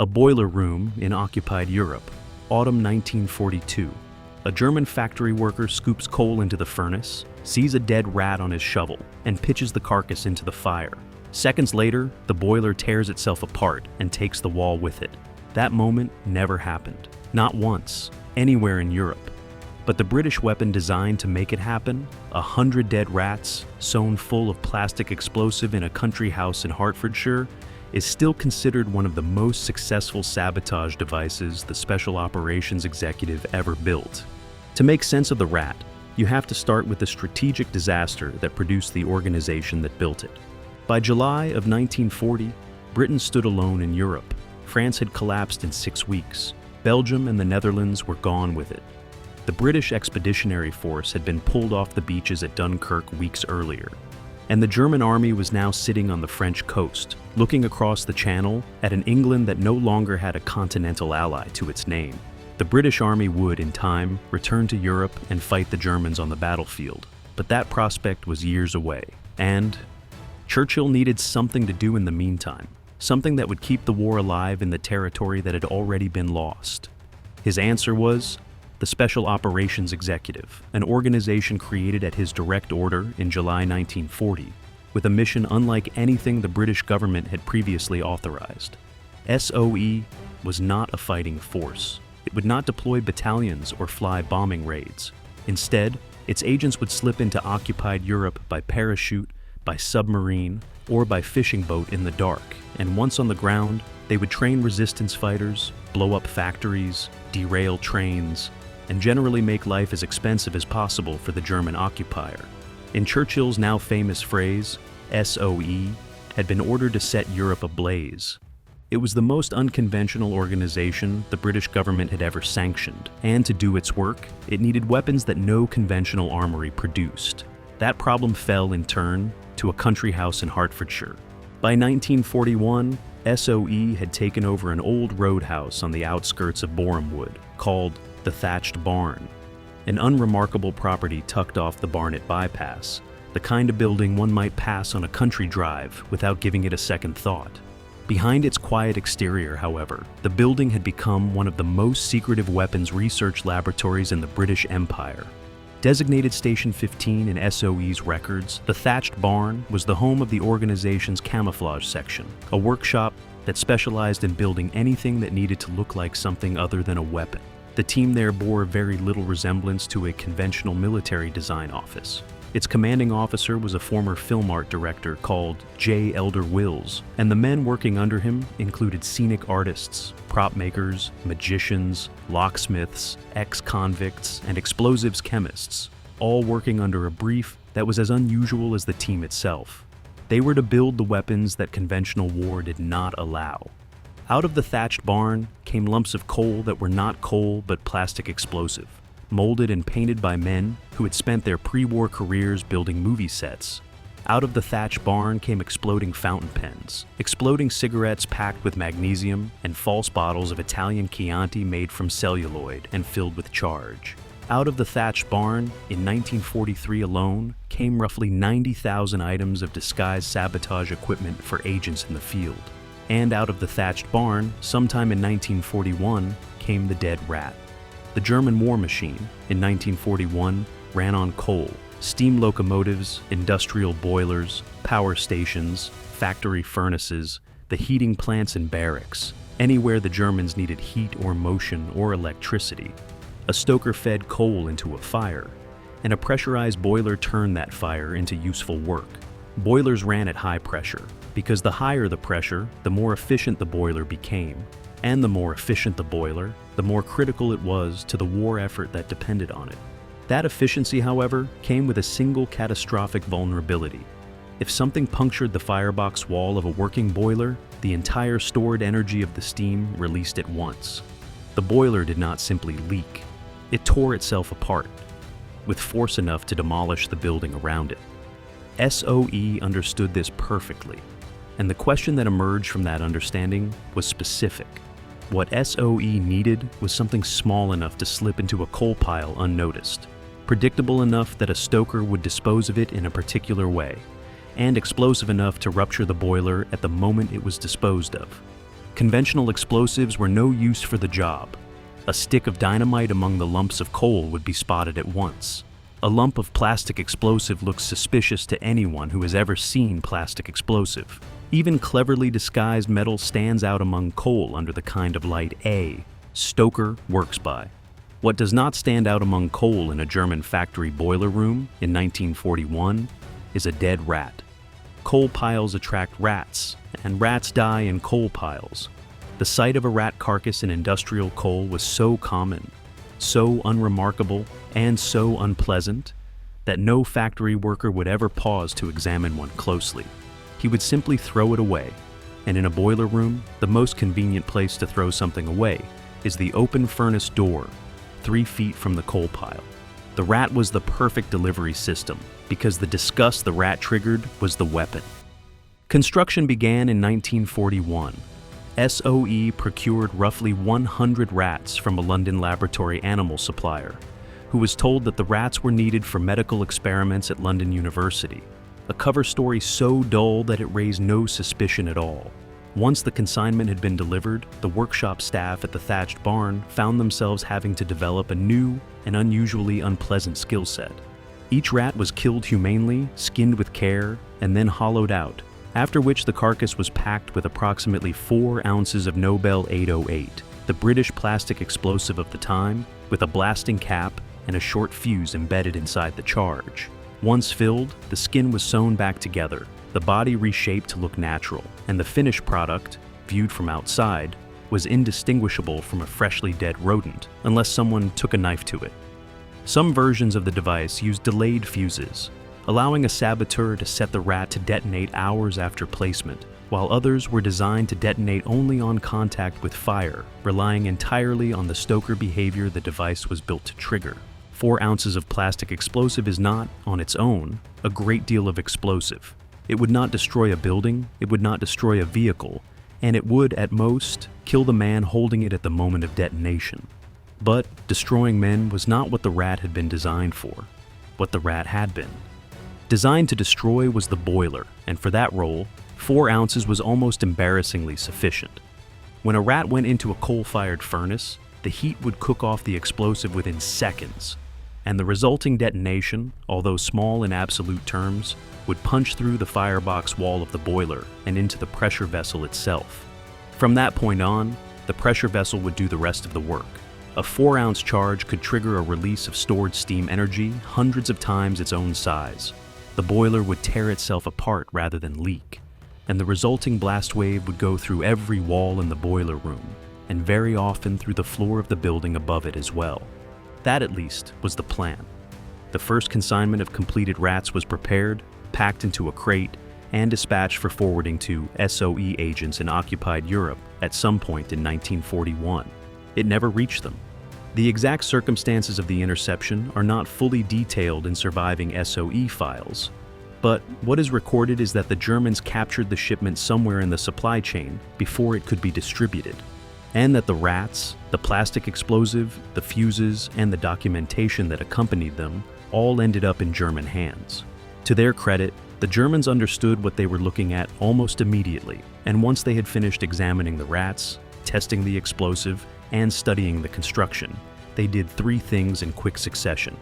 A boiler room in occupied Europe, autumn 1942. A German factory worker scoops coal into the furnace, sees a dead rat on his shovel, and pitches the carcass into the fire. Seconds later, the boiler tears itself apart and takes the wall with it. That moment never happened. Not once, anywhere in Europe. But the British weapon designed to make it happen, 100 dead rats sewn full of plastic explosive in a country house in Hertfordshire, is still considered one of the most successful sabotage devices the Special Operations executive ever built. To make sense of the rat, you have to start with the strategic disaster that produced the organization that built it. By July of 1940, Britain stood alone in Europe. France had collapsed in 6 weeks. Belgium and the Netherlands were gone with it. The British Expeditionary Force had been pulled off the beaches at Dunkirk weeks earlier. And the German army was now sitting on the French coast, looking across the Channel at an England that no longer had a continental ally to its name. The British army would, in time, return to Europe and fight the Germans on the battlefield. But that prospect was years away. And Churchill needed something to do in the meantime, something that would keep the war alive in the territory that had already been lost. His answer was the Special Operations Executive, an organization created at his direct order in July 1940, with a mission unlike anything the British government had previously authorized. SOE was not a fighting force. It would not deploy battalions or fly bombing raids. Instead, its agents would slip into occupied Europe by parachute, by submarine, or by fishing boat in the dark, and once on the ground, they would train resistance fighters, blow up factories, derail trains, and generally make life as expensive as possible for the German occupier. In Churchill's now famous phrase, SOE had been ordered to set Europe ablaze. It was the most unconventional organization the British government had ever sanctioned, and to do its work, it needed weapons that no conventional armory produced. That problem fell, in turn, to a country house in Hertfordshire. By 1941, SOE had taken over an old roadhouse on the outskirts of Boreham Wood, called the Thatched Barn, an unremarkable property tucked off the Barnet bypass, the kind of building one might pass on a country drive without giving it a second thought. Behind its quiet exterior, however, the building had become one of the most secretive weapons research laboratories in the British Empire. Designated Station 15 in SOE's records, the Thatched Barn was the home of the organization's camouflage section, a workshop that specialized in building anything that needed to look like something other than a weapon. The team there bore very little resemblance to a conventional military design office. Its commanding officer was a former film art director called J. Elder Wills, and the men working under him included scenic artists, prop makers, magicians, locksmiths, ex-convicts, and explosives chemists, all working under a brief that was as unusual as the team itself. They were to build the weapons that conventional war did not allow. Out of the thatched barn came lumps of coal that were not coal but plastic explosive, molded and painted by men who had spent their pre-war careers building movie sets. Out of the thatched barn came exploding fountain pens, exploding cigarettes packed with magnesium, and false bottles of Italian Chianti made from celluloid and filled with charge. Out of the thatched barn, in 1943 alone, came roughly 90,000 items of disguised sabotage equipment for agents in the field. And out of the thatched barn, sometime in 1941, came the dead rat. The German war machine, in 1941, ran on coal, steam locomotives, industrial boilers, power stations, factory furnaces, the heating plants and barracks, anywhere the Germans needed heat or motion or electricity. A stoker fed coal into a fire, and a pressurized boiler turned that fire into useful work. Boilers ran at high pressure, because the higher the pressure, the more efficient the boiler became, and the more efficient the boiler, the more critical it was to the war effort that depended on it. That efficiency, however, came with a single catastrophic vulnerability. If something punctured the firebox wall of a working boiler, the entire stored energy of the steam released at once. The boiler did not simply leak. It tore itself apart, with force enough to demolish the building around it. SOE understood this perfectly, and the question that emerged from that understanding was specific. What SOE needed was something small enough to slip into a coal pile unnoticed, predictable enough that a stoker would dispose of it in a particular way, and explosive enough to rupture the boiler at the moment it was disposed of. Conventional explosives were no use for the job. A stick of dynamite among the lumps of coal would be spotted at once. A lump of plastic explosive looks suspicious to anyone who has ever seen plastic explosive. Even cleverly disguised metal stands out among coal under the kind of light A Stoker works by. What does not stand out among coal in a German factory boiler room in 1941 is a dead rat. Coal piles attract rats, and rats die in coal piles. The sight of a rat carcass in industrial coal was so common, so unremarkable, and so unpleasant that no factory worker would ever pause to examine one closely. He would simply throw it away, and in a boiler room, the most convenient place to throw something away is the open furnace door, 3 feet from the coal pile. The rat was the perfect delivery system because the disgust the rat triggered was the weapon. Construction began in 1941. SOE procured roughly 100 rats from a London laboratory animal supplier, who was told that the rats were needed for medical experiments at London University. A cover story so dull that it raised no suspicion at all. Once the consignment had been delivered, the workshop staff at the thatched barn found themselves having to develop a new and unusually unpleasant skill set. Each rat was killed humanely, skinned with care, and then hollowed out, after which the carcass was packed with approximately 4 ounces of Nobel 808, the British plastic explosive of the time, with a blasting cap and a short fuse embedded inside the charge. Once filled, the skin was sewn back together, the body reshaped to look natural, and the finished product, viewed from outside, was indistinguishable from a freshly dead rodent, unless someone took a knife to it. Some versions of the device used delayed fuses, allowing a saboteur to set the rat to detonate hours after placement, while others were designed to detonate only on contact with fire, relying entirely on the stoker behavior the device was built to trigger. 4 ounces of plastic explosive is not, on its own, a great deal of explosive. It would not destroy a building, it would not destroy a vehicle, and it would, at most, kill the man holding it at the moment of detonation. But destroying men was not what the rat had been designed for, what the rat had been. Designed to destroy was the boiler, and for that role, 4 ounces was almost embarrassingly sufficient. When a rat went into a coal-fired furnace, the heat would cook off the explosive within seconds, and the resulting detonation, although small in absolute terms, would punch through the firebox wall of the boiler and into the pressure vessel itself. From that point on, the pressure vessel would do the rest of the work. A 4-ounce charge could trigger a release of stored steam energy hundreds of times its own size. The boiler would tear itself apart rather than leak, and the resulting blast wave would go through every wall in the boiler room, and very often through the floor of the building above it as well. That, at least, was the plan. The first consignment of completed rats was prepared, packed into a crate, and dispatched for forwarding to SOE agents in occupied Europe at some point in 1941. It never reached them. The exact circumstances of the interception are not fully detailed in surviving SOE files, but what is recorded is that the Germans captured the shipment somewhere in the supply chain before it could be distributed, and that the rats, the plastic explosive, the fuses, and the documentation that accompanied them all ended up in German hands. To their credit, the Germans understood what they were looking at almost immediately, and once they had finished examining the rats, testing the explosive, and studying the construction, they did 3 things in quick succession.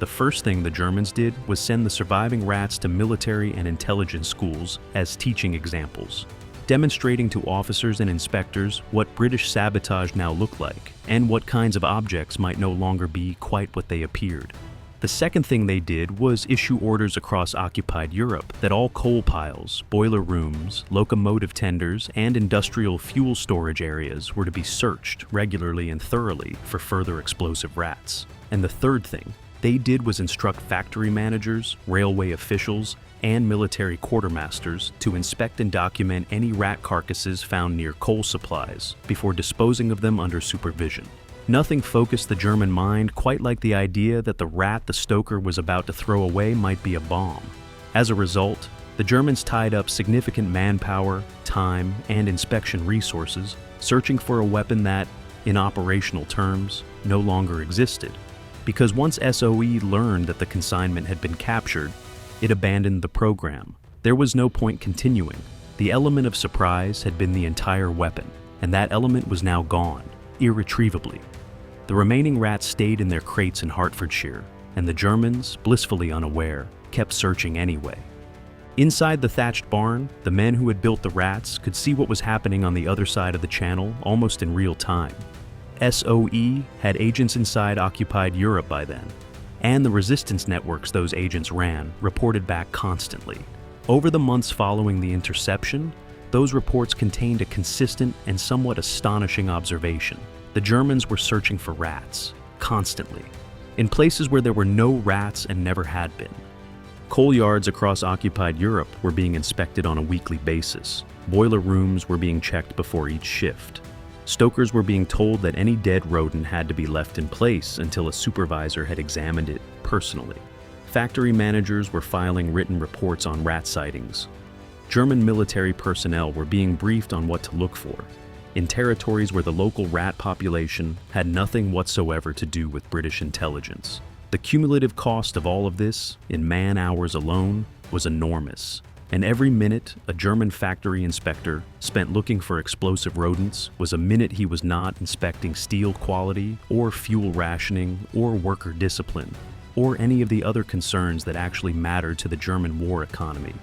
The first thing the Germans did was send the surviving rats to military and intelligence schools as teaching examples, demonstrating to officers and inspectors what British sabotage now looked like, and what kinds of objects might no longer be quite what they appeared. The second thing they did was issue orders across occupied Europe that all coal piles, boiler rooms, locomotive tenders, and industrial fuel storage areas were to be searched regularly and thoroughly for further explosive rats. And the third thing they did was instruct factory managers, railway officials, and military quartermasters to inspect and document any rat carcasses found near coal supplies before disposing of them under supervision. Nothing focused the German mind quite like the idea that the rat the stoker was about to throw away might be a bomb. As a result, the Germans tied up significant manpower, time, and inspection resources searching for a weapon that, in operational terms, no longer existed. Because once SOE learned that the consignment had been captured, it abandoned the program. There was no point continuing. The element of surprise had been the entire weapon, and that element was now gone, irretrievably. The remaining rats stayed in their crates in Hertfordshire, and the Germans, blissfully unaware, kept searching anyway. Inside the thatched barn, the men who had built the rats could see what was happening on the other side of the channel almost in real time. SOE had agents inside occupied Europe by then, and the resistance networks those agents ran reported back constantly. Over the months following the interception, those reports contained a consistent and somewhat astonishing observation. The Germans were searching for rats, constantly, in places where there were no rats and never had been. Coal yards across occupied Europe were being inspected on a weekly basis. Boiler rooms were being checked before each shift. Stokers were being told that any dead rodent had to be left in place until a supervisor had examined it personally. Factory managers were filing written reports on rat sightings. German military personnel were being briefed on what to look for, in territories where the local rat population had nothing whatsoever to do with British intelligence. The cumulative cost of all of this, in man-hours alone, was enormous, and every minute a German factory inspector spent looking for explosive rodents was a minute he was not inspecting steel quality, or fuel rationing, or worker discipline, or any of the other concerns that actually mattered to the German war economy.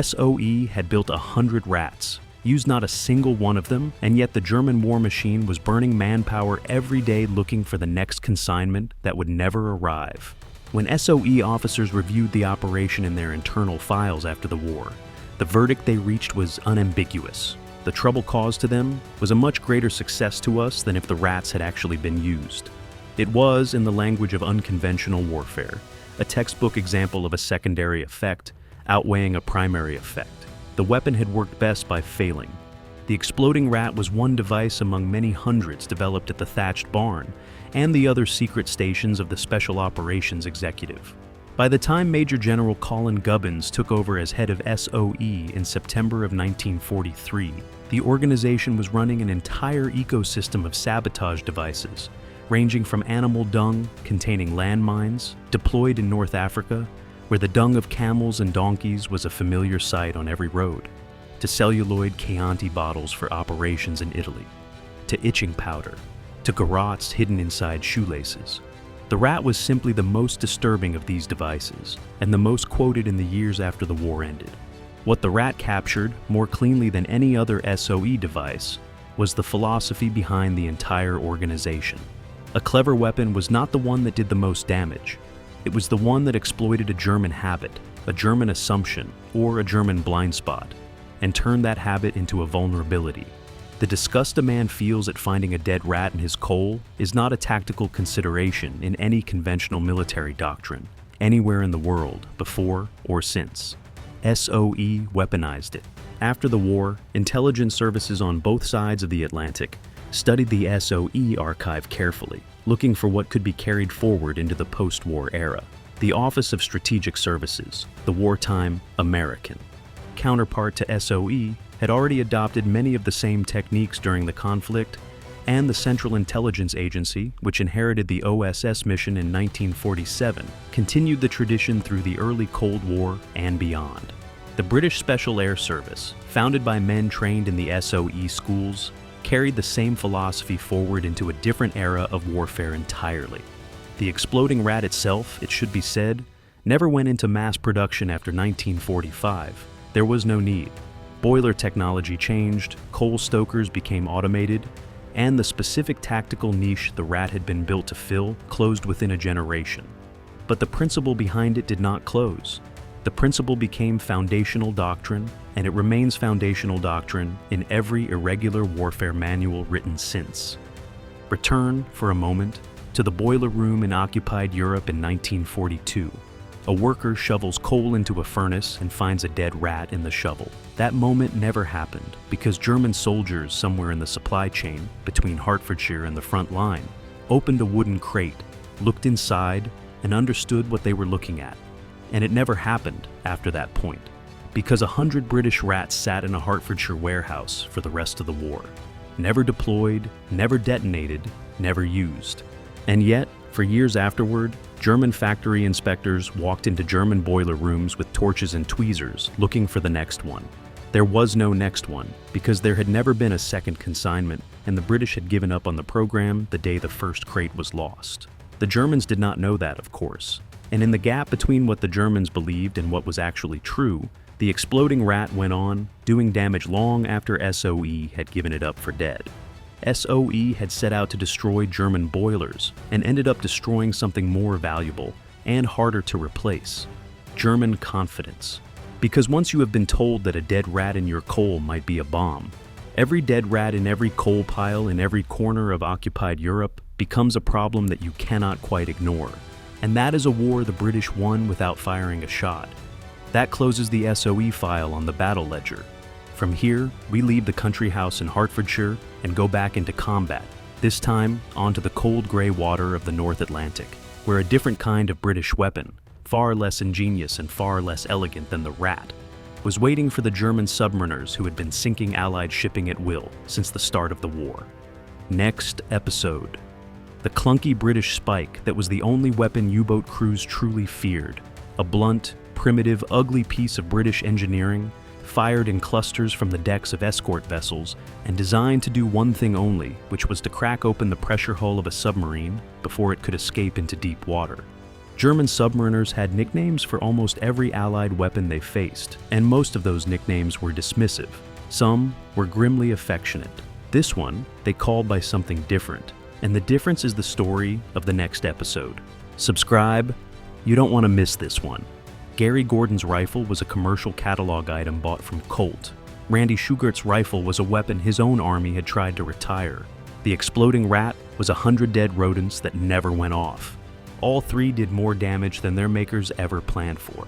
SOE had built 100 rats, used not a single one of them, and yet the German war machine was burning manpower every day looking for the next consignment that would never arrive. When SOE officers reviewed the operation in their internal files after the war, the verdict they reached was unambiguous. The trouble caused to them was a much greater success to us than if the rats had actually been used. It was, in the language of unconventional warfare, a textbook example of a secondary effect outweighing a primary effect. The weapon had worked best by failing. The exploding rat was one device among many hundreds developed at the thatched barn and the other secret stations of the Special Operations Executive. By the time Major General Colin Gubbins took over as head of SOE in September of 1943, the organization was running an entire ecosystem of sabotage devices, ranging from animal dung containing landmines, deployed in North Africa, where the dung of camels and donkeys was a familiar sight on every road, to celluloid Chianti bottles for operations in Italy, to itching powder, to garrots hidden inside shoelaces. The rat was simply the most disturbing of these devices, and the most quoted in the years after the war ended. What the rat captured, more cleanly than any other SOE device, was the philosophy behind the entire organization. A clever weapon was not the one that did the most damage. It was the one that exploited a German habit, a German assumption, or a German blind spot, and turned that habit into a vulnerability. The disgust a man feels at finding a dead rat in his coal is not a tactical consideration in any conventional military doctrine, anywhere in the world, before or since. SOE weaponized it. After the war, intelligence services on both sides of the Atlantic studied the SOE archive carefully, looking for what could be carried forward into the post-war era. The Office of Strategic Services, the wartime American counterpart to SOE, had already adopted many of the same techniques during the conflict, and the Central Intelligence Agency, which inherited the OSS mission in 1947, continued the tradition through the early Cold War and beyond. The British Special Air Service, founded by men trained in the SOE schools, carried the same philosophy forward into a different era of warfare entirely. The exploding rat itself, it should be said, never went into mass production after 1945. There was no need. Boiler technology changed, coal stokers became automated, and the specific tactical niche the rat had been built to fill closed within a generation. But the principle behind it did not close. The principle became foundational doctrine, and it remains foundational doctrine in every irregular warfare manual written since. Return, for a moment, to the boiler room in occupied Europe in 1942. A worker shovels coal into a furnace and finds a dead rat in the shovel. That moment never happened because German soldiers somewhere in the supply chain, between Hertfordshire and the front line, opened a wooden crate, looked inside, and understood what they were looking at. And it never happened after that point, because 100 British rats sat in a Hertfordshire warehouse for the rest of the war. Never deployed, never detonated, never used. And yet, for years afterward, German factory inspectors walked into German boiler rooms with torches and tweezers looking for the next one. There was no next one, because there had never been a second consignment, and the British had given up on the program the day the first crate was lost. The Germans did not know that, of course, and in the gap between what the Germans believed and what was actually true, the exploding rat went on, doing damage long after SOE had given it up for dead. SOE had set out to destroy German boilers and ended up destroying something more valuable and harder to replace: German confidence. Because once you have been told that a dead rat in your coal might be a bomb, every dead rat in every coal pile in every corner of occupied Europe becomes a problem that you cannot quite ignore. And that is a war the British won without firing a shot. That closes the SOE file on the battle ledger. From here, we leave the country house in Hertfordshire and go back into combat, this time onto the cold gray water of the North Atlantic, where a different kind of British weapon, far less ingenious and far less elegant than the rat, was waiting for the German submariners who had been sinking Allied shipping at will since the start of the war. Next episode. The clunky British spike that was the only weapon U-boat crews truly feared. A blunt, primitive, ugly piece of British engineering, fired in clusters from the decks of escort vessels and designed to do one thing only, which was to crack open the pressure hull of a submarine before it could escape into deep water. German submariners had nicknames for almost every Allied weapon they faced, and most of those nicknames were dismissive. Some were grimly affectionate. This one they called by something different, and the difference is the story of the next episode. Subscribe, you don't want to miss this one. Gary Gordon's rifle was a commercial catalog item bought from Colt. Randy Schugert's rifle was a weapon his own army had tried to retire. The exploding rat was 100 dead rodents that never went off. All three did more damage than their makers ever planned for.